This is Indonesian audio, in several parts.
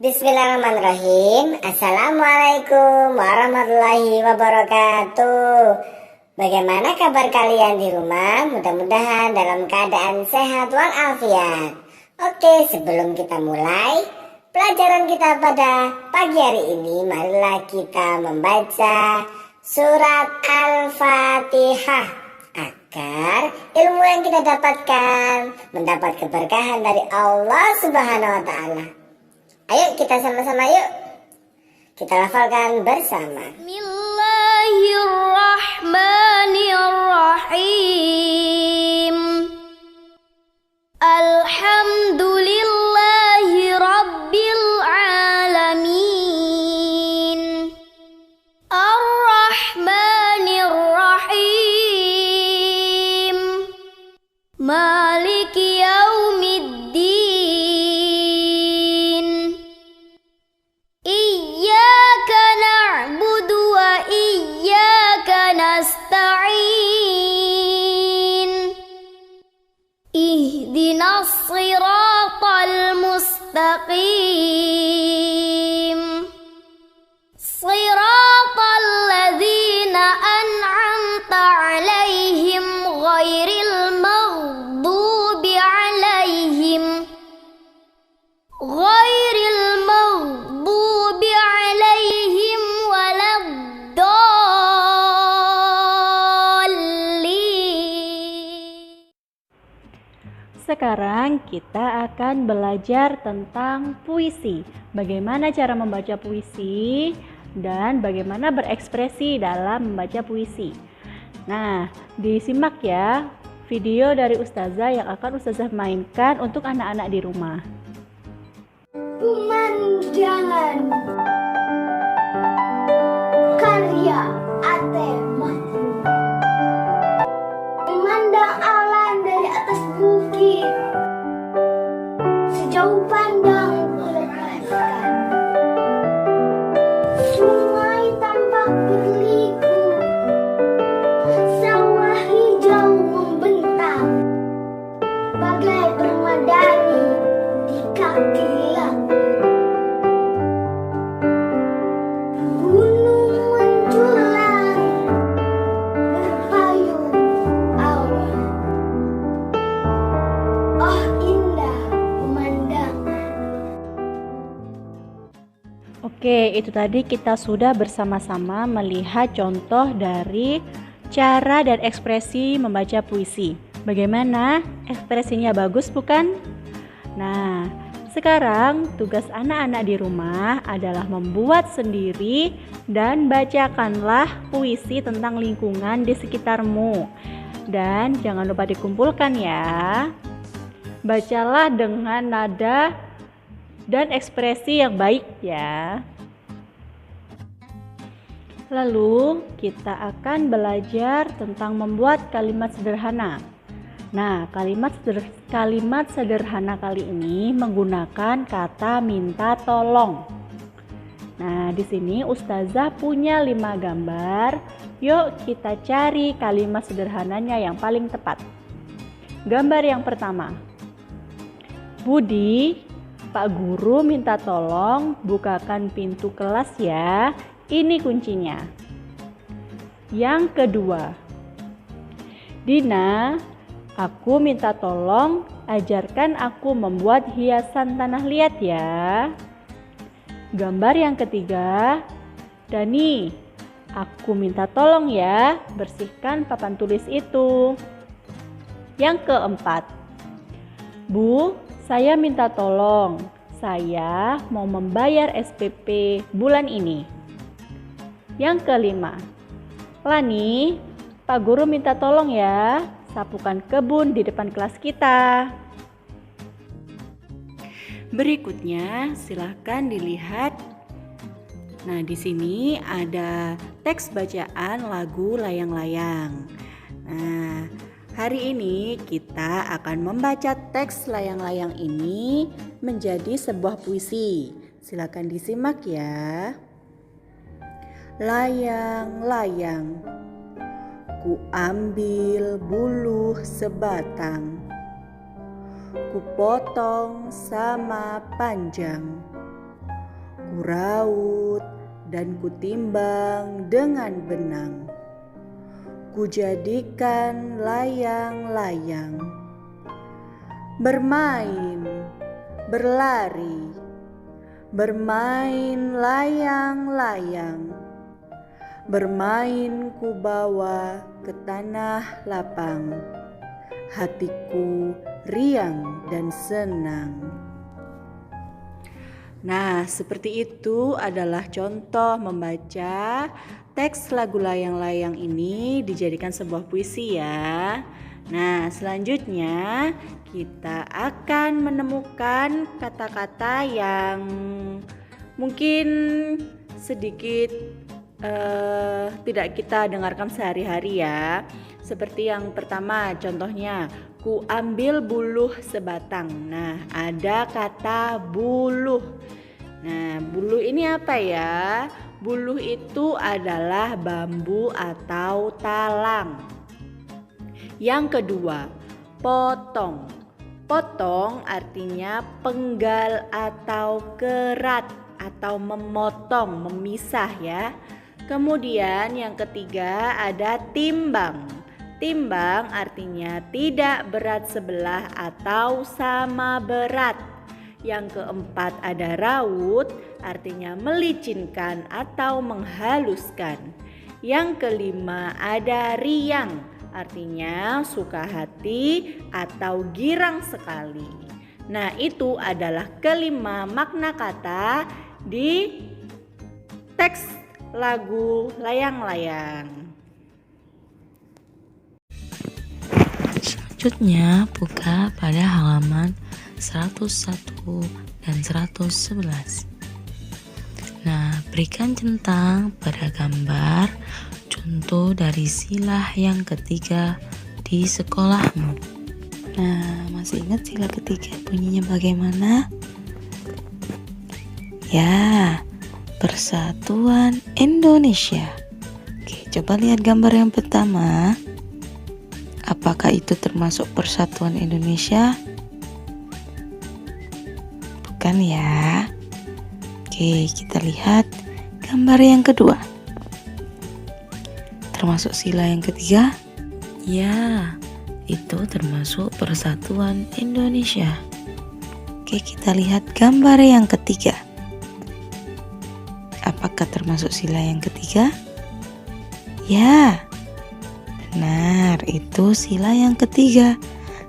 Bismillahirrahmanirrahim. Assalamualaikum warahmatullahi wabarakatuh. Bagaimana kabar kalian di rumah? Mudah-mudahan dalam keadaan sehat walafiat. Oke, sebelum kita mulai pelajaran kita pada pagi hari ini, marilah kita membaca surat Al-Fatihah agar ilmu yang kita dapatkan mendapat keberkahan dari Allah Subhanahu wa Ta'ala. Ayo kita sama-sama yuk. Kita lafalkan bersama. Bismillahirrahmanirrahim. Alhamdulillahi rabbil alamin. Ar-Rahmanir-Rahim. Maliki yaumiddin. Nasta'in. Ihdinas siratal mustaqim. Siratal ladzina an'amta 'alaihim ghairil maghdubi alaihim Sekarang kita akan belajar tentang puisi. Bagaimana cara membaca puisi dan bagaimana berekspresi dalam membaca puisi. Nah, disimak ya video dari Ustazah yang akan Ustazah mainkan untuk anak-anak di rumah. Pemandangan karya Ate Mahmud. Memandang alam dari atas bukit, sejauh pandang kulepaskan. Sungai tampak berliku, sawah hijau membentang, bagai permadani di kaki langit. Gunung menjulang berpayung awan. Oh, indah pemandangan. Oke, itu tadi kita sudah bersama-sama melihat contoh dari cara dan ekspresi membaca puisi. Bagaimana? Ekspresinya bagus bukan? Nah, sekarang tugas anak-anak di rumah adalah membuat sendiri dan bacakanlah puisi tentang lingkungan di sekitarmu. Dan jangan lupa dikumpulkan ya. Bacalah dengan nada dan ekspresi yang baik ya. Lalu kita akan belajar tentang membuat kalimat sederhana. Nah, kalimat sederhana kali ini menggunakan kata minta tolong. Nah, di sini Ustazah punya 5 gambar. Yuk kita cari kalimat sederhananya yang paling tepat. Gambar yang pertama. Budi, Pak Guru minta tolong bukakan pintu kelas ya. Ini kuncinya. Yang kedua. Dina, aku minta tolong ajarkan aku membuat hiasan tanah liat ya. Gambar yang ketiga. Dani, aku minta tolong ya bersihkan papan tulis itu. Yang keempat. Bu, saya minta tolong. Saya mau membayar SPP bulan ini. Yang kelima. Lani, Pak Guru minta tolong ya sapukan kebun di depan kelas kita. Berikutnya silahkan dilihat. Nah, di sini ada teks bacaan lagu Layang-Layang. Nah, hari ini kita akan membaca teks Layang-Layang ini menjadi sebuah puisi. Silahkan disimak ya. Layang-layang, ku ambil buluh sebatang, ku potong sama panjang, Kuraut dan kutimbang dengan benang. Kujadikan layang-layang. Bermain, berlari, bermain layang-layang. Bermain ku bawa ke tanah lapang. Hatiku riang dan senang. Nah, seperti itu adalah contoh membaca teks lagu layang-layang ini dijadikan sebuah puisi ya. Nah, selanjutnya kita akan menemukan kata-kata yang mungkin sedikit tidak kita dengarkan sehari-hari ya. Seperti yang pertama, contohnya ku ambil buluh sebatang. Nah, ada kata buluh. Nah, buluh ini apa ya? Buluh itu adalah bambu atau talang. Yang kedua, potong. Potong artinya penggal atau kerat atau memotong, memisah ya. Kemudian yang ketiga ada timbang. Timbang artinya tidak berat sebelah atau sama berat. Yang keempat ada raut, artinya melicinkan atau menghaluskan. Yang kelima ada riang, artinya suka hati atau girang sekali. Nah, itu adalah kelima makna kata di teks lagu layang-layang. Selanjutnya, buka pada halaman 101 dan 111. Nah, berikan centang pada gambar contoh dari sila yang ketiga di sekolahmu. Nah, masih ingat sila ketiga bunyinya bagaimana? Ya, Persatuan Indonesia. Oke, coba lihat gambar yang pertama. Apakah itu termasuk Persatuan Indonesia? Bukan ya. Oke, kita lihat gambar yang kedua. Termasuk sila yang ketiga? Ya, itu termasuk Persatuan Indonesia. Oke, kita lihat gambar yang ketiga. Apakah termasuk sila yang ketiga? Ya, benar, itu sila yang ketiga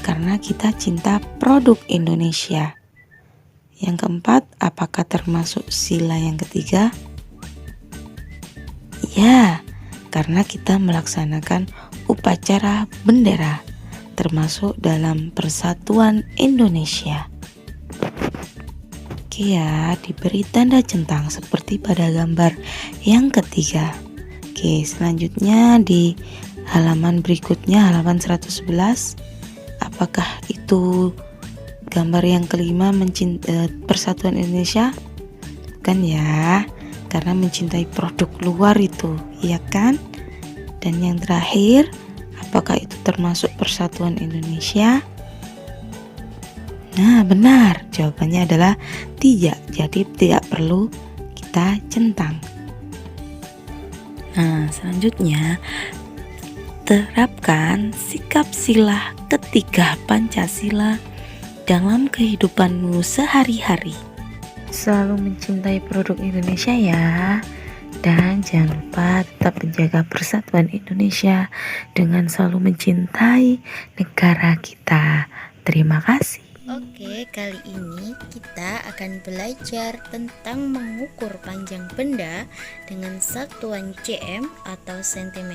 karena kita cinta produk Indonesia. Yang keempat, apakah termasuk sila yang ketiga? Ya, karena kita melaksanakan upacara bendera termasuk dalam Persatuan Indonesia. Oke ya, diberi tanda centang seperti pada gambar yang ketiga. Oke, selanjutnya di halaman berikutnya, halaman 111. Apakah itu gambar yang kelima Persatuan Indonesia? Bukan ya, karena mencintai produk luar itu, iya kan? Dan yang terakhir, apakah itu termasuk Persatuan Indonesia? Nah, benar, jawabannya adalah tidak. Jadi tidak perlu kita centang. Nah, selanjutnya terapkan sikap sila ketiga Pancasila dalam kehidupanmu sehari-hari. Selalu mencintai produk Indonesia ya. Dan jangan lupa tetap menjaga persatuan Indonesia dengan selalu mencintai negara kita. Terima kasih. Oke, kali ini kita akan belajar tentang mengukur panjang benda dengan satuan cm atau cm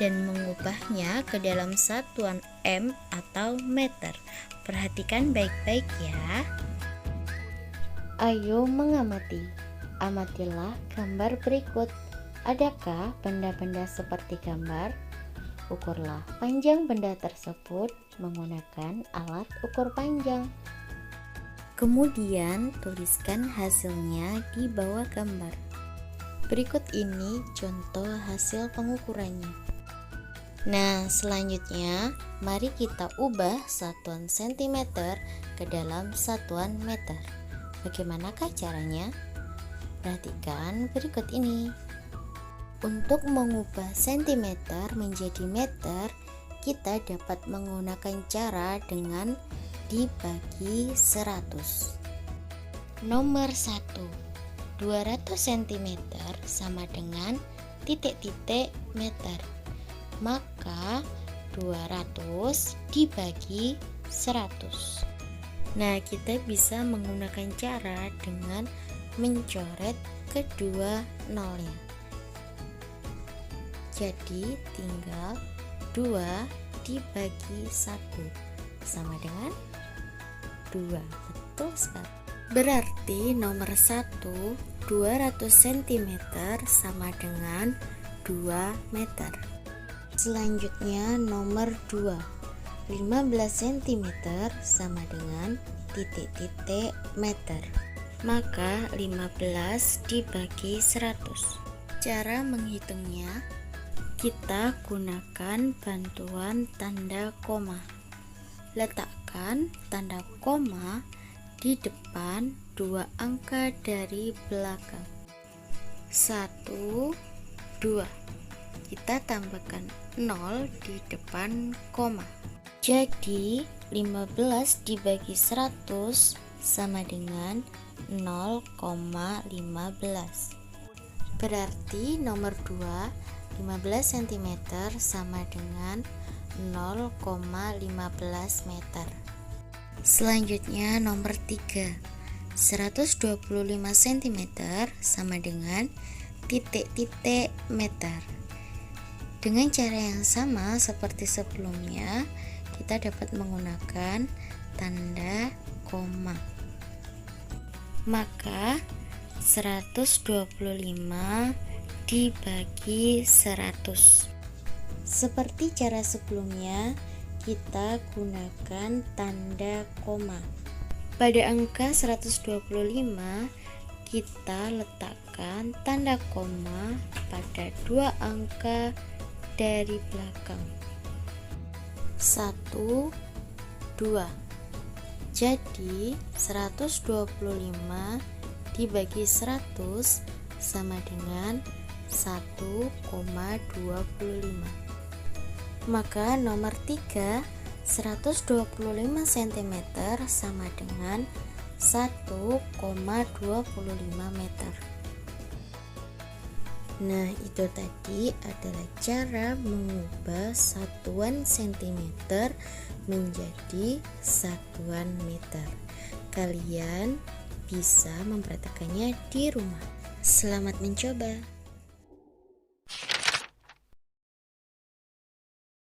dan mengubahnya ke dalam satuan m atau meter. Perhatikan baik-baik ya. Ayo mengamati. Amatilah gambar berikut. Adakah benda-benda seperti gambar? Ukurlah panjang benda tersebut menggunakan alat ukur panjang. Kemudian tuliskan hasilnya di bawah gambar. Berikut ini contoh hasil pengukurannya. Nah, selanjutnya mari kita ubah satuan cm ke dalam satuan meter. Bagaimanakah caranya? Perhatikan berikut ini. Untuk mengubah sentimeter menjadi meter, kita dapat menggunakan cara dengan dibagi 100. Nomor 1, 200 cm sama dengan titik-titik meter. Maka 200 dibagi 100. Nah, kita bisa menggunakan cara dengan mencoret kedua nolnya. Jadi tinggal 2 dibagi 1 sama dengan 2. Betul sekali. Berarti nomor 1, 200 cm sama dengan 2 meter. Selanjutnya nomor 2, 15 cm sama dengan titik-titik meter. Maka 15 dibagi 100. Cara menghitungnya, kita gunakan bantuan tanda koma. Letakkan tanda koma di depan 2 angka dari belakang. 1, 2. Kita tambahkan 0 di depan koma. Jadi 15 dibagi 100 sama dengan 0,15. Berarti nomor 2, 15 cm sama dengan 0,15 meter. Selanjutnya nomor 3, 125 cm sama dengan titik-titik meter. Dengan cara yang sama seperti sebelumnya, kita dapat menggunakan tanda koma. Maka 125 dibagi 100. Seperti cara sebelumnya, kita gunakan tanda koma. Pada angka 125, kita letakkan tanda koma pada 2 angka dari belakang. 1, 2. Jadi 125 dibagi 100 sama dengan 1,25. Maka nomor 3, 125 cm sama dengan 1,25 meter. Nah, itu tadi adalah cara mengubah satuan sentimeter menjadi satuan meter. Kalian bisa mempraktekannya di rumah. Selamat mencoba.